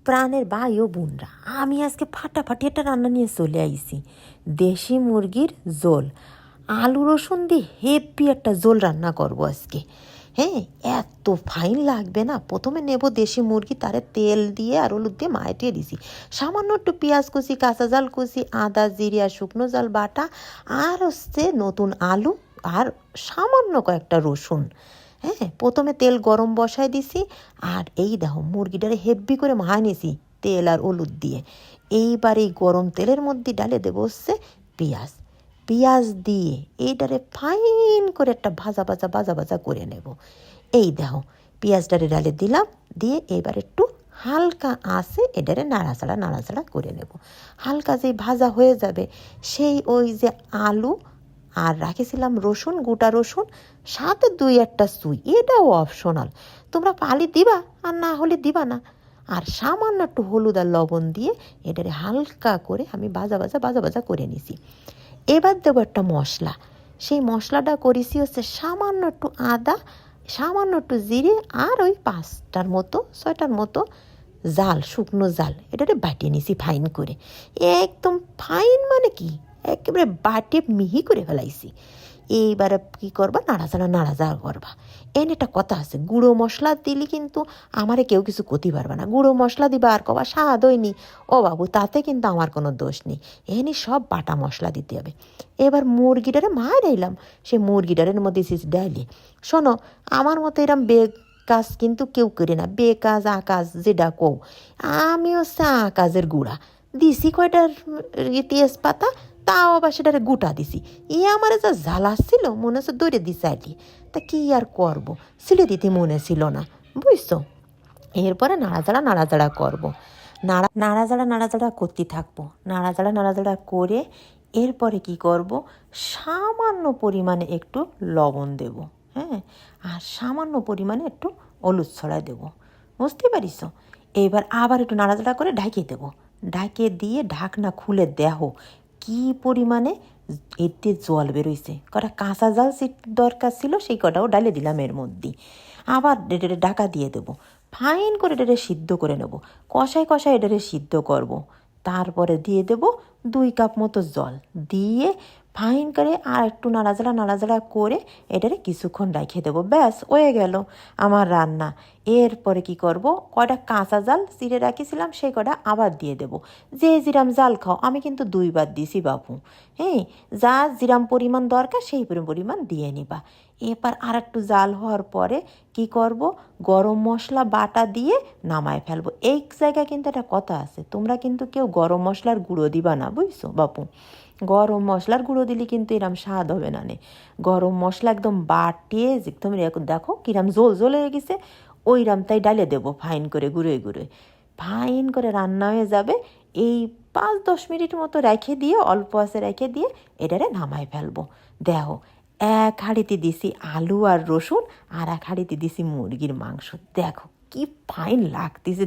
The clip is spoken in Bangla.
প্রাণের ভাই ও বোনরা, আমি আজকে ফাটাফাটি একটা রান্না নিয়ে চলে আইছি। দেশি মুরগির ঝোল, আলু রসুন দিয়ে হেভি একটা ঝোল রান্না করব আজকে। হ্যাঁ, এত ফাইন লাগবে না। প্রথমে নেব দেশি মুরগি, তারে তেল দিয়ে আর হলুদ দিয়ে মাখিয়ে দিছি। সামান্য একটু পেঁয়াজ কুচি, কাঁচা জাল কুচি, আদা জিরে আর শুকনো জাল বাটা, আর নতুন আলু, আর সামান্য কয়েকটা রসুন। হ্যাঁ, প্রথমে তেল গরম বসায় দিছি, আর এই দেখো মুরগিটারে হেভি করে মাখায় নিয়েছি তেল আর হলুদ দিয়ে। এইবার এই গরম তেলের মধ্যে ডালে দেবো পেঁয়াজ। পেঁয়াজ দিয়ে এইটারে ফাইন করে একটা ভাজা ভাজা ভাজা ভাজা করে নেব। এই দেখো পেঁয়াজটারে ডালে দিলাম, দিয়ে এবার একটু হালকা আঁচে এটারে নাড়াচাড়া নাড়াচাড়া করে নেব। হালকা যে ভাজা হয়ে যাবে, সেই ওই যে আলু আর রাখেছিলাম রসুন, গোটা রসুন, সাথে 2-1টা সুই, এটাও অপশনাল, তোমরা পালি দিবা আর না হলে দিবা না। আর সামান্য একটু হলুদ আর লবণ দিয়ে এটারে হালকা করে আমি ভাজা ভাজা ভাজা ভাজা করে নিছি। এবার দেবো একটা মশলা। সেই মশলাটা করেছি সামান্য একটু আদা, সামান্য একটু জিরে, আর ওই 5-6টার মতো জাল, শুকনো জাল, এটারে বাটিয়ে নিছি ফাইন করে। একদম ফাইন মানে কি, একেবারে বাটিয়ে মিহি করে ফেলাইছি। এইবারে কী করবা, নাড়াচাড়া করবা। একটা কথা আছে, গুঁড়ো মশলা দিলে কিন্তু আমারে কেউ কিছু করতে পারবে না। গুঁড়ো মশলা দিবা আর কবা স্বাদ হয়নি, ও বাবু তাতে কিন্তু আমার কোনো দোষ নেই। সব বাটা মশলা দিতে হবে। এবার মুরগিটারে মারাইলাম, সেই মুরগিটারের মধ্যে ডাইলে। শোনো, আমার মতো এরম কাজ কিন্তু কেউ করে না, বেকাজ আকাজ যেটা কও। আমি আকাজের গুঁড়া দিছি কয়টার তেজপাতা, তাও আবার সেটারে গুটা দিছি। আমার যা জ্বালাচ্ছিল, মনে হচ্ছে দৌড়ে দিছে আইলি। তা কি আর করবো, ছিলে দিতে মনে ছিল না, বুঝছো। এরপরে নাড়াচাড়া করবো। নাড়াচাড়া করতে থাকবো। নাড়াচাড়া করে এরপরে কি করব, সামান্য পরিমাণে একটু লবণ দেব। হ্যাঁ, আর সামান্য পরিমাণে একটু হলুদ ছড়ায় দেবো, বুঝতে পারিস। এবার আবার একটু নাড়াচাড়া করে ঢাকিয়ে দেবো। ঢাকে দিয়ে ঢাকনা খুলে দেখো কি পরিমাণে এতে জল বেরোইছে। কটা কাঁচা জাল দরকার ছিল, সেই কটাও ডালে দিলাম এর মধ্যে। আবার এটারে ঢাকা দিয়ে দেবো। ফাইন করে এটারে সিদ্ধ করে নেব। কষায় এটারে সিদ্ধ করব। তারপরে দিয়ে দেব 2 কাপ মতো জল দিয়ে ফাইন করে আর একটু নাড়াচাড়া করে এটারে কিছুক্ষণ রেখে দেবো। ব্যাস হয়ে গেল আমার রান্না। এরপরে কি করব, কয়টা কাঁচা জাল চিড়ে রাখিছিলাম, সেই কটা আবার দিয়ে দেব। যে জিরাম জাল খাও, আমি কিন্তু 2বার দিছি বাবু। হ্যাঁ, যা জিরাম পরিমাণ দরকার সেই পরিমাণ দিয়ে নিবা। এবার আর একটু জাল হওয়ার পরে কি করব, গরম মশলা বাটা দিয়ে নামায় ফেলবো। এই জায়গায় কিন্তু একটা কথা আছে, তোমরা কিন্তু কেউ গরম মশলার গুঁড়ো দিবা না, বুঝছো বাপু। গরম মশলার গুঁড়ো দিলে কিন্তু এরম স্বাদ হবে না। গরম মশলা একদম বাটিয়ে একদম দেখো কিরম ঝোল হয়ে গেছে, ওইরাম তাই ডালে দেবো ফাইন করে গুঁড়োয় ফাইন করে রান্না হয়ে যাবে। এই 5-10 মিনিট মতো রেখে দিয়ে, অল্প আঁচে রেখে দিয়ে এটারে নামায় ফেলবো। দেখো, 1 হাঁড়িতে দিছি আলু আর রসুন, আর 1 হাঁড়িতে দিছি মুরগির মাংস। দেখো কি ফাইন লাগতেছে।